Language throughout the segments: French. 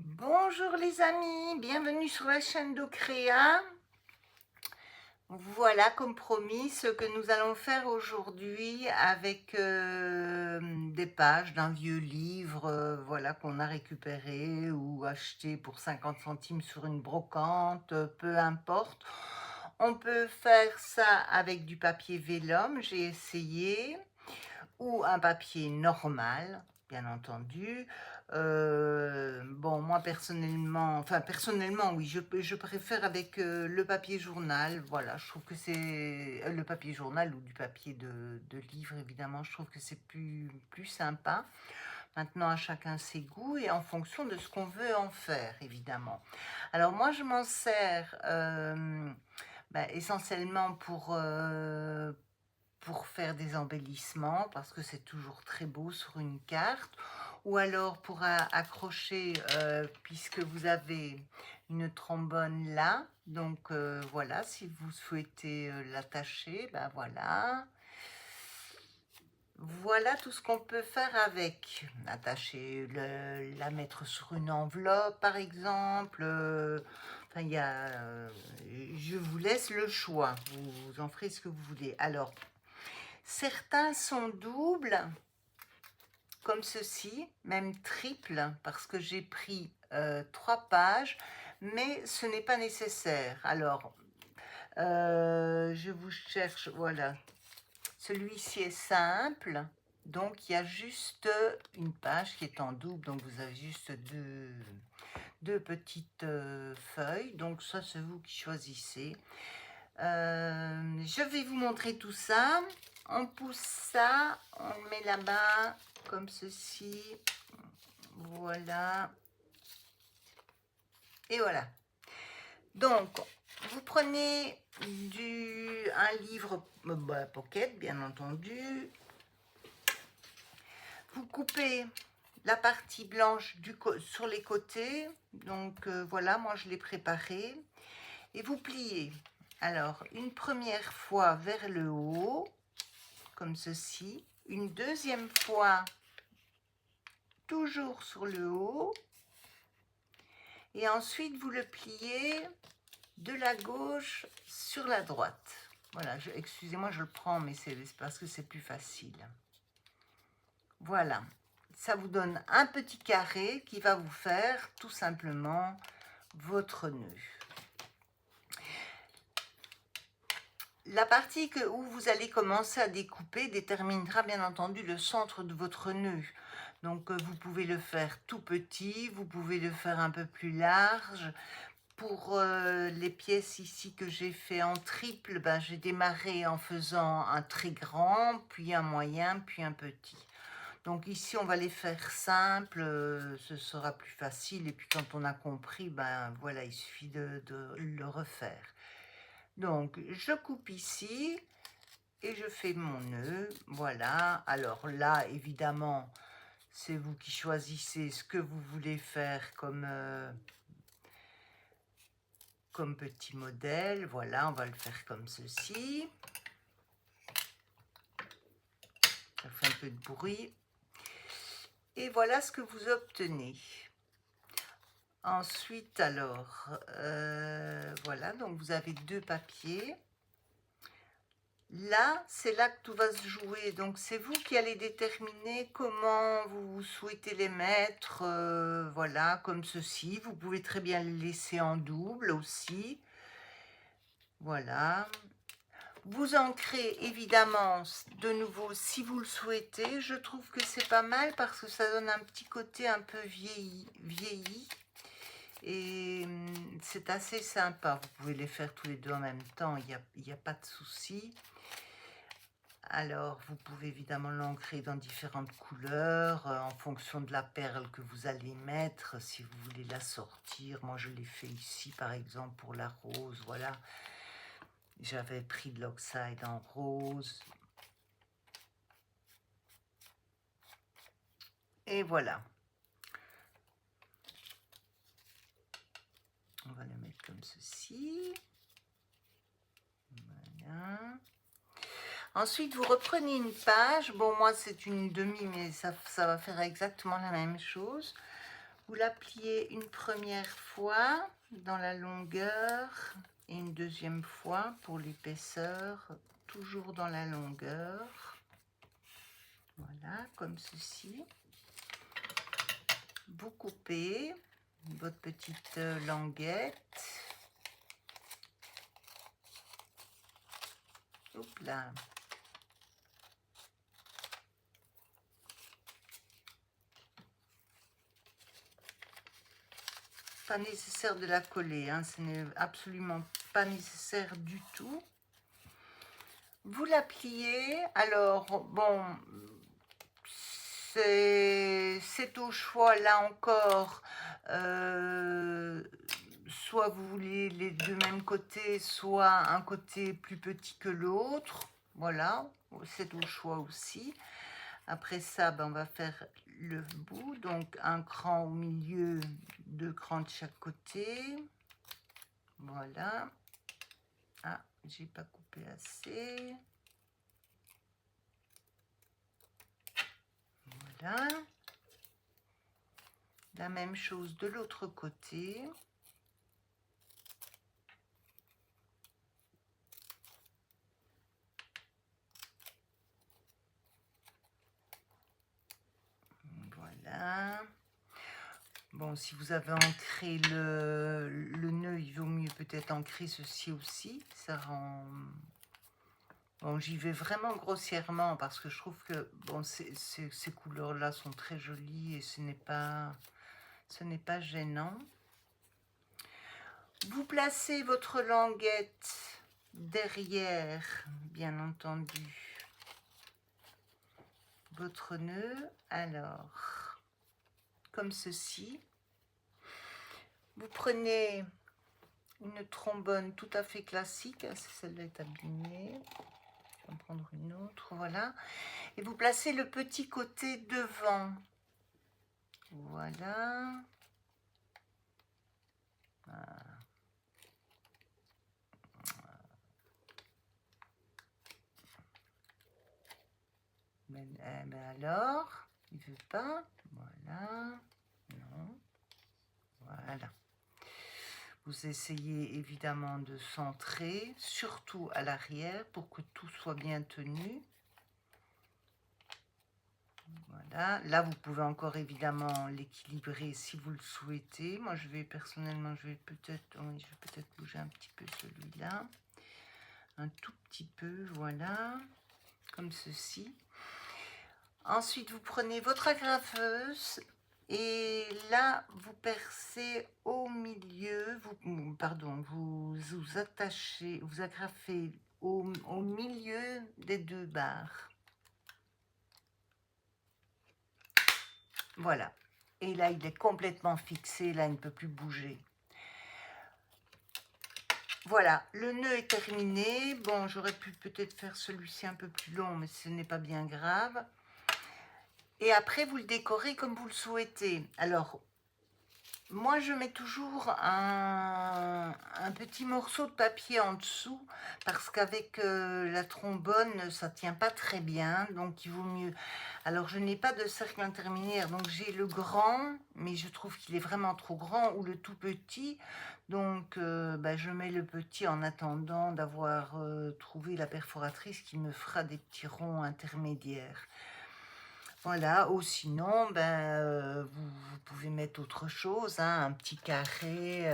Bonjour les amis, bienvenue sur la chaîne d'Ocréa. Voilà, comme promis, ce que nous allons faire aujourd'hui avec des pages d'un vieux livre voilà, qu'on a récupéré ou acheté pour 50 centimes sur une brocante, peu importe. On peut faire ça avec du papier vélum, j'ai essayé, ou un papier normal, bien entendu. Bon, moi personnellement, oui, je préfère avec le papier journal. Voilà, je trouve que c'est le papier journal ou du papier de livre, évidemment. Je trouve que c'est plus sympa. Maintenant, à chacun ses goûts et en fonction de ce qu'on veut en faire, évidemment. Alors moi, je m'en sers essentiellement pour faire des embellissements, parce que c'est toujours très beau sur une carte, ou alors pour accrocher, puisque vous avez une trombone là, donc voilà, si vous souhaitez l'attacher, ben voilà. Voilà tout ce qu'on peut faire avec. Attacher, la mettre sur une enveloppe par exemple. Enfin, je vous laisse le choix, vous en ferez ce que vous voulez. Alors, certains sont doubles, comme ceci, même triple, parce que j'ai pris 3 pages, mais ce n'est pas nécessaire. Alors, je vous cherche, voilà. Celui-ci est simple, donc il y a juste une page qui est en double, donc vous avez juste deux petites feuilles, donc ça c'est vous qui choisissez. Je vais vous montrer tout ça. On pousse ça, on le met là-bas, comme ceci. Voilà. Et voilà. Donc, vous prenez un livre pocket, bien entendu. Vous coupez la partie blanche sur les côtés. Donc, voilà, moi je l'ai préparé. Et vous pliez. Alors, une première fois vers le haut, comme ceci. Une deuxième fois, toujours sur le haut. Et ensuite, vous le pliez de la gauche sur la droite. Voilà, excusez-moi, je le prends, mais c'est parce que c'est plus facile. Voilà, ça vous donne un petit carré qui va vous faire tout simplement votre nœud. La partie où vous allez commencer à découper déterminera bien entendu le centre de votre nœud. Donc vous pouvez le faire tout petit, vous pouvez le faire un peu plus large. Pour les pièces ici que j'ai fait en triple, j'ai démarré en faisant un très grand, puis un moyen, puis un petit. Donc ici, on va les faire simples, ce sera plus facile. Et puis quand on a compris, voilà, il suffit de le refaire. Donc, je coupe ici et je fais mon nœud. Voilà. Alors là, évidemment, c'est vous qui choisissez ce que vous voulez faire comme petit modèle. Voilà, on va le faire comme ceci. Ça fait un peu de bruit. Et voilà ce que vous obtenez. Ensuite, alors, voilà, donc vous avez 2 papiers. Là, c'est là que tout va se jouer. Donc, c'est vous qui allez déterminer comment vous souhaitez les mettre. Voilà, comme ceci. Vous pouvez très bien les laisser en double aussi. Voilà. Vous ancrez évidemment de nouveau si vous le souhaitez. Je trouve que c'est pas mal parce que ça donne un petit côté un peu vieilli. Et c'est assez sympa. Vous pouvez les faire tous les deux en même temps, il n'y a pas de souci. Alors, vous pouvez évidemment l'ancrer dans différentes couleurs, en fonction de la perle que vous allez mettre, si vous voulez la sortir. Moi, je l'ai fait ici, par exemple, pour la rose, voilà. J'avais pris de l'oxyde en rose. Et voilà. On va le mettre comme ceci. Voilà. Ensuite, vous reprenez une page. Bon, moi, c'est une demi, mais ça va faire exactement la même chose. Vous la pliez une première fois dans la longueur et une deuxième fois pour l'épaisseur, toujours dans la longueur. Voilà, comme ceci. Vous coupez votre petite languette. Hop là. Pas nécessaire de la coller, hein, ce n'est absolument pas nécessaire du tout. Vous la pliez, alors bon, c'est au choix là encore, soit vous voulez les deux mêmes côtés, soit un côté plus petit que l'autre, voilà, c'est au choix aussi. Après ça, ben, on va faire le bout, donc un cran au milieu, 2 crans de chaque côté. Voilà. Ah, j'ai pas coupé assez. Voilà. La même chose de l'autre côté. Voilà. Bon, si vous avez ancré le nœud, il vaut mieux peut-être ancrer ceci aussi. Ça rend... Bon, j'y vais vraiment grossièrement parce que je trouve que bon, ces couleurs-là sont très jolies et ce n'est pas gênant. Vous placez votre languette derrière, bien entendu, votre nœud. Alors, comme ceci. Vous prenez une trombone tout à fait classique, celle-là est abîmée. Je vais en prendre une autre, voilà. Et vous placez le petit côté devant. Voilà. Ben alors, il veut pas. Voilà. Non. Voilà. Vous essayez évidemment de centrer, surtout à l'arrière, pour que tout soit bien tenu. Voilà, là vous pouvez encore évidemment l'équilibrer si vous le souhaitez. Moi je vais personnellement, je vais peut-être bouger un petit peu celui-là. Un tout petit peu, voilà, comme ceci. Ensuite vous prenez votre agrafeuse et là vous percez au milieu, vous attachez, vous agrafez au milieu des deux barres. Voilà. Et là, il est complètement fixé. Là, il ne peut plus bouger. Voilà. Le nœud est terminé. Bon, j'aurais pu peut-être faire celui-ci un peu plus long, mais ce n'est pas bien grave. Et après, vous le décorez comme vous le souhaitez. Alors, moi, je mets toujours un petit morceau de papier en dessous parce qu'avec la trombone, ça ne tient pas très bien. Donc, il vaut mieux... Alors, je n'ai pas de cercle intermédiaire. Donc, j'ai le grand, mais je trouve qu'il est vraiment trop grand, ou le tout petit. Donc, je mets le petit en attendant d'avoir trouvé la perforatrice qui me fera des petits ronds intermédiaires. Voilà, ou sinon, vous pouvez mettre autre chose, hein, un petit carré,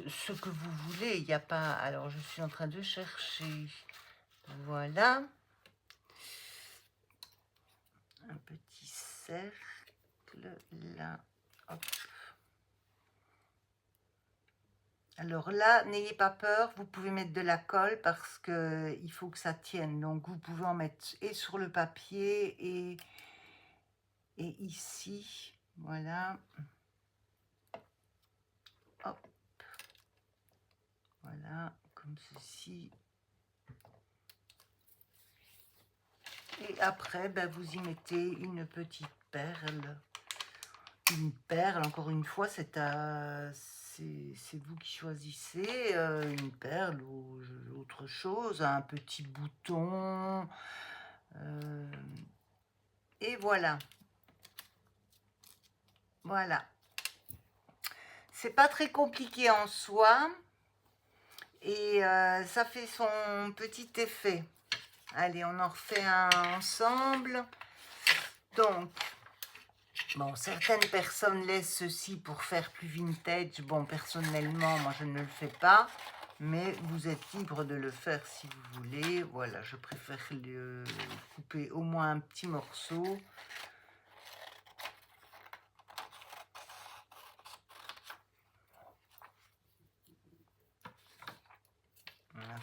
ce que vous voulez. Il n'y a pas... Alors, je suis en train de chercher. Voilà. Un petit cercle, là. Hop. Alors là, n'ayez pas peur, vous pouvez mettre de la colle parce qu'il faut que ça tienne. Donc, vous pouvez en mettre et sur le papier et ici. Voilà. Hop. Voilà, comme ceci. Et après, vous y mettez une petite perle. Une perle, encore une fois, c'est vous qui choisissez une perle ou autre chose, un petit bouton. Et voilà. Voilà. C'est pas très compliqué en soi. Et ça fait son petit effet. Allez, on en refait un ensemble. Donc, bon, certaines personnes laissent ceci pour faire plus vintage. Bon, personnellement, moi, je ne le fais pas. Mais vous êtes libre de le faire si vous voulez. Voilà, je préfère le couper au moins un petit morceau. Voilà.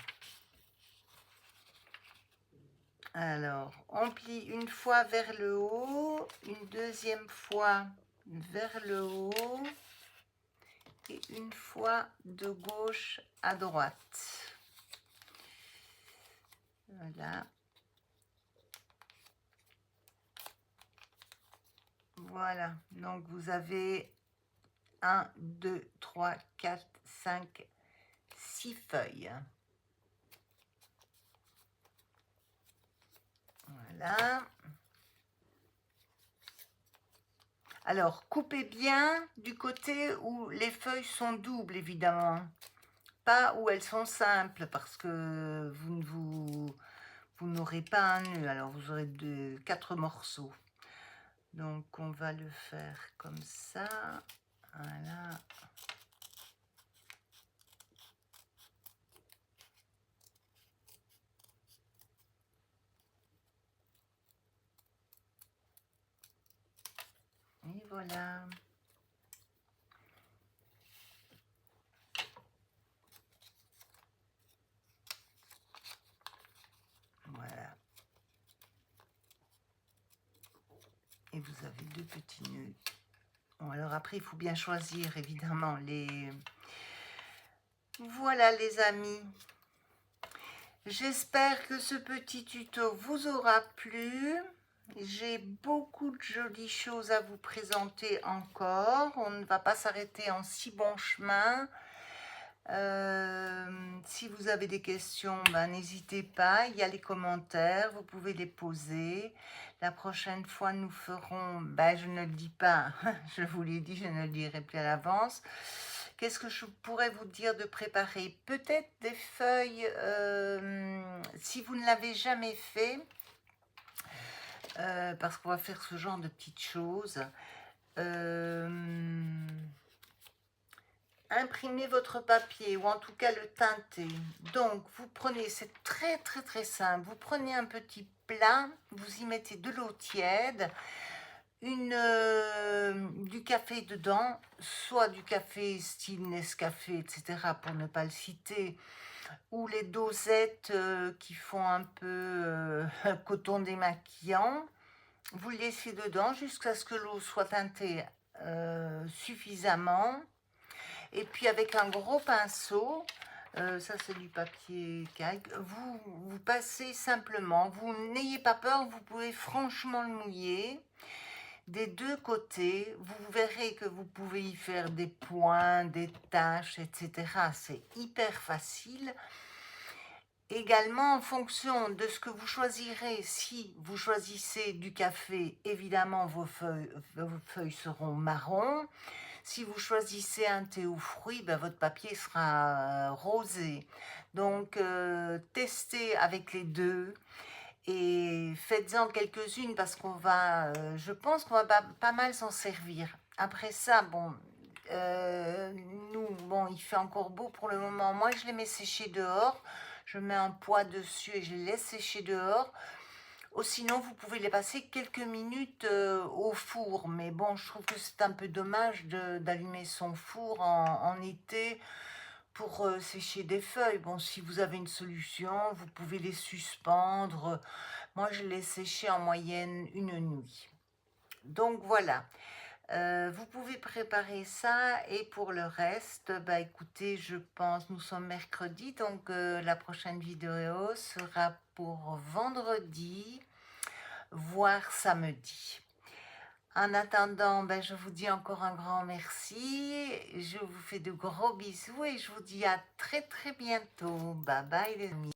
Alors, on plie une fois vers le haut, une deuxième fois vers le haut. Et une fois de gauche à droite. Voilà. Voilà. Donc vous avez 1, 2, 3, 4, 5, 6 feuilles. Voilà. Alors, coupez bien du côté où les feuilles sont doubles, évidemment. Pas où elles sont simples, parce que vous n'aurez pas un nœud. Alors, vous aurez 4 morceaux. Donc, on va le faire comme ça. Voilà. Et voilà. Voilà. Et vous avez 2 petits nœuds. Bon, alors après, il faut bien choisir, évidemment, les... Voilà, les amis. J'espère que ce petit tuto vous aura plu. J'ai beaucoup de jolies choses à vous présenter encore. On ne va pas s'arrêter en si bon chemin. Si vous avez des questions, ben, n'hésitez pas, il y a les commentaires, vous pouvez les poser. La prochaine fois, nous ferons, ben, je ne le dis pas, je vous l'ai dit, je ne le dirai plus à l'avance. Qu'est-ce que je pourrais vous dire de préparer? Peut-être des feuilles, si vous ne l'avez jamais fait, parce qu'on va faire ce genre de petites choses. Imprimez votre papier ou en tout cas le teinter. Donc vous prenez, c'est très très très simple, vous prenez un petit plat, vous y mettez de l'eau tiède, du café dedans, soit du café style Nescafé, etc. pour ne pas le citer, ou les dosettes qui font un peu coton démaquillant. Vous le laissez dedans jusqu'à ce que l'eau soit teintée suffisamment. Et puis avec un gros pinceau, ça c'est du papier calque, vous passez simplement, vous n'ayez pas peur, vous pouvez franchement le mouiller des deux côtés. Vous verrez que vous pouvez y faire des points, des taches, etc. C'est hyper facile. Également, en fonction de ce que vous choisirez, si vous choisissez du café, évidemment vos feuilles seront marron. Si vous choisissez un thé aux fruits, ben, votre papier sera rosé. Donc, testez avec les deux et faites-en quelques-unes parce qu'on va, je pense qu'on va pas mal s'en servir. Après ça, bon, bon, il fait encore beau pour le moment. Moi, je les mets sécher dehors. Je mets un poids dessus et je les laisse sécher dehors. Ou sinon, vous pouvez les passer quelques minutes au four. Mais bon, je trouve que c'est un peu dommage d'allumer son four en été pour sécher des feuilles. Bon, si vous avez une solution, vous pouvez les suspendre. Moi, je les séchais en moyenne une nuit. Donc voilà. Vous pouvez préparer ça et pour le reste, bah écoutez, je pense, nous sommes mercredi, donc la prochaine vidéo sera pour vendredi, voire samedi. En attendant, ben, je vous dis encore un grand merci, je vous fais de gros bisous et je vous dis à très très bientôt. Bye bye les amis.